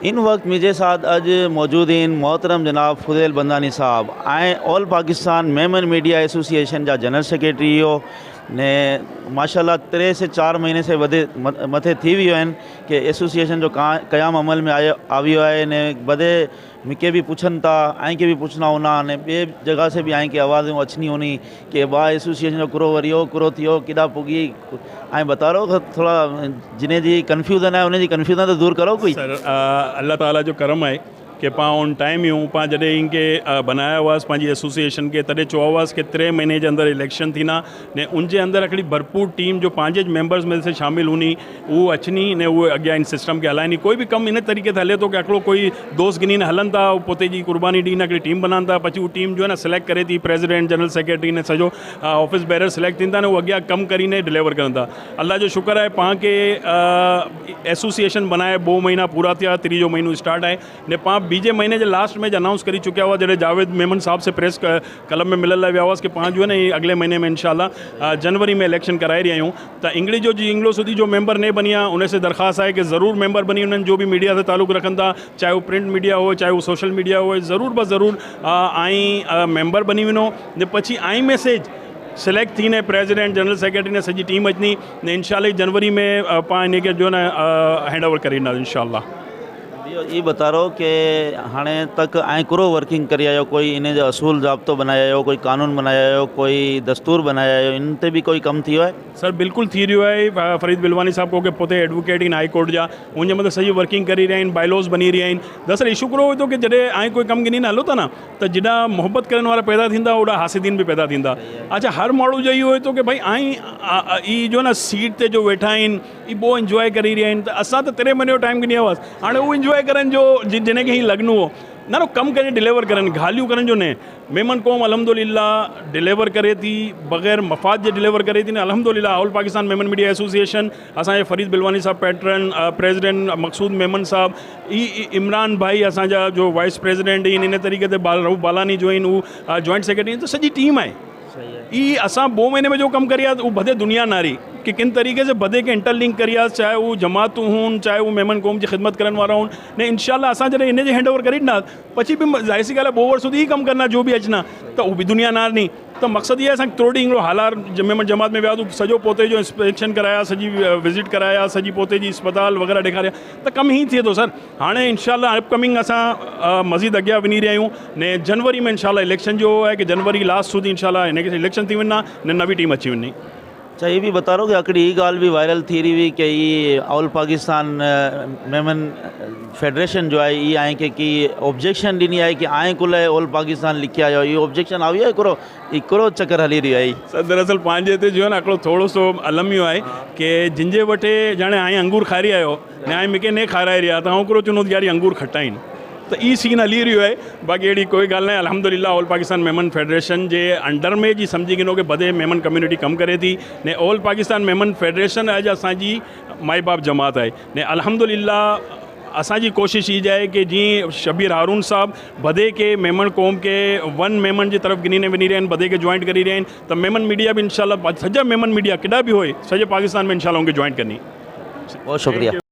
इन वक्त मुझे साथ अज मौजूद इन मोहतरम जनाब फुज़ैल बंदानी साहब आए all Pakistan Memon media association जा जनरल सेक्रेटरी हो ने माशाल्लाह 3 से 4 महीने से मथे थी वियो आहिनि कि एसोसिएशन जो क़याम अमल में आवियो आहे ने बदे मूंखे भी पुछनि था ऐं के भी पुछना होना ने ॿिए जगह से भी ऐं के आवाज़ूं अचनी होनी कि बा एसोसिएशन जो कुरो वरियो कुरो थियो किॾा पुगी ऐं बता रहो थोड़ा जिन्हें जी कन्फ्यूज़न है उन्हें जी कन्फ्यूज़न तो दूर करो कोई। सर अल्लाह ताला जो करम है कि पाँ ऑन टाइम यूँ पाँ जॾहिं इनके बनाया हुआसीं पंहिंजी एसोसिएशन के तॾहिं चयो हुआसीं कि 3 महीने जे अंदरि इलेक्शन थींदा ने उनजे अंदरि हिकिड़ी भरपूर टीम जो पंहिंजे मेंबर्स में से शामिल हूंदी उहो अचनी ने उहे अॻियां इन सिस्टम खे हलाइनी। कोई भी कमु इन तरीक़े से हले थो कि हिकिड़ो कोई दोस्त गिनी ने हलनि था पोते जी कुर्बानी ॾींदा हिकिड़ी टीम बनाइनि था पछी उहा टीम जो है ना सिलेक्ट करे थी प्रेसिडेंट जनरल सेक्रेटरी ने सॼो ऑफिस बैरर सिलेक्ट थींदा ने उहो अॻियां कमु કરીને डिलीवर करनि था। अल्लाह जो शुक्र आहे पाण खे एसोसिएशन बनाए 2 महीना पूरा थिया 3 महीनो स्टार्ट आहे ने पाण बीजे महीने जे लास्ट में अनाउंस करी चुकिया हुआ जॾहिं जावेद मेमन साहब से प्रेस क्लब में मिलण लाइ विया हुआसीं कि पाण जो है ना अगले महीने में इंशाल्लाह जनवरी में इलेक्शन कराए रही आहियूं। त इंग्लिश जो जी इंग्लो सुधी जो मेंबर ने बनी आहे उन से दरख्वास्त है कि ज़रूर मेंबर बनी उन्हनि जो भी मीडिया से ताल्लुक़ रखनि था चाहे वो प्रिंट मीडिया हो चाहे वो सोशल मीडिया हो ज़रूर ब ज़रूर आई मेंबर बनी वञो ने पछी आई मैसेज सिलेक्ट थी ने प्रेसिडेंट जनरल सेक्रेटरी ने सॼी टीम अचनी ने इंशाल्लाह जनवरी में पाण इनखे जो है ना हैंड ओवर करींदा इंशाल्लाह। ये बता रहो कि हाणे तक ऐं कुरो वर्किंग करी आयो कोई इन जो असूल ज़ाब्तो बनाया कोई कानून बनाया कोई दस्तूर बनाया इन ते भी कोई कम थी है? सर बिल्कुल थी रहियो आहे। फरीद बिलवानी साहब को कि पोते एडवोकेट इन हाई कोर्ट जा उनजे मतिलबु सॼी वर्किंग करी रहिया आहिनि बायलॉस बनी रहिया आहिनि। दरअसल इशू करो हुओ कि जॾहिं ऐं कोई कमु गिनी न हलो था न त जिॾा मोहब्बत करण वारा पैदा थींदा ओॾा हासिदीन भी पैदा थींदा। अच्छा हर माण्हू जो इहो हुओ कि भाई ई जो न सीट ते जो वेठा आहिनि ई बो इंजॉय करी रहिया आहिनि त असां त 3 महीने जो टाइम गिनी हुआसीं हाणे उहो इंजॉय करण जो जिनखे ही लॻणो हो न कम करे डिलीवर करनि गालियूं करण जो न मेमन क़ौम अल्हम्दुलिल्लाह डिलीवर करे थी बग़ैर मफ़ाद जे डिलीवर करे थी न अल्हम्दुलिल्लाह all Pakistan Memon media association असांजे फरीद बिलवानी साहब पैटर्न प्रेसिडेंट मकसूद मेमन साहब इमरान भाई असांजा जो वाइस प्रेसिडेंट इन तरीक़े से बालानी जो आहिनि उहो जॉइंट सेक्रेटरी तो सॼी टीम आहे ई असां 2 महीने में जो कम करिया वो बदे दुनिया नारी कि किन तरीके से बदे के इंटरलिंक करिया चाहे वो जमातूं हों चाहे वो मेमन क़ौम की खिदमत करने वाला हों ने इंशाल्लाह असां जॾहिं इन हैंड ओवर करी ना पची भी ज़ाहिर सी ॻाल्हि आहे 2 वर्ष सुधी कम करना जो भी अचना तो वो भी दुनिया नार नहीं तो मकसद ये असां त्रोड़ी इंग्लो हालार मेमन जमात में विया सॼो पोते जो इंस्पेक्शन कराया सॼी विज़िट कराया सॼी पोते जी अस्पताल वग़ैरह ॾेखारिया त कम ही थिए थो सर। हाणे इंशाल्लाह अपकमिंग असां मज़ीद अॻियां वञी रहिया आहियूं ने जनवरी में इंशाल्लाह इलेक्शन जो है कि जनवरी लास्ट सुधी इंशाल्लाह इनखे इलेक्शन थी वञा ने नवी टीम अची वञी। अच्छा ये भी बता रहो कि हिकिड़ी ही ॻाल्हि भी वायरल थी रही हुई कि ये ऑल पाकिस्तान मेमन फेडरेशन जो है ये आए कि ऑब्जेक्शन ॾिनी आहे कि आए कुल ऑल पाकिस्तान लिखिया आयो ये ऑब्जेक्शन आवियो आहे हिकिड़ो चक्कर हली रही आहे। सर दरअसल पंहिंजे हिते जो है ना हिकिड़ो थोरो सो अलम इहो आहे कि जिनजे वटि ॼाणे हाणे अंगूर खारी आयो ने हाणे मूंखे न खाराए रहिया त हिकिड़ो चवंदो यार अंगूर खटा आहिनि तो ई सीन हली रहियो आहे। बाक़ी अहिड़ी कोई ॻाल्हि न आहे अल्हम्दुलिल्लाह ऑल पाकिस्तान मेमन फेडरेशन जे अंडर में जी सम्झी गिनो कि बदे मेमन कम्युनिटी कमु करे थी ने ऑल पाकिस्तान मेमन फेडरेशन अॼु असांजी माई बाप जमात आहे ने अल्हम्दुलिल्लाह असांजी कोशिश ई आहे कि जीअं शबीर हारून साहब बदे के मेमन क़ौम के 1 मेमन जी तरफ़ गिनी ने वञी रहिया आहिनि बदे के जॉइंट करी रहिया आहिनि त मेमन मीडिया भी इंशाल्लाह सॼा मेमन मीडिया केॾा भी होए सॼे पाकिस्तान में इंशाल्लाह उनखे जॉइंट करनी। बहुत शुक्रिया।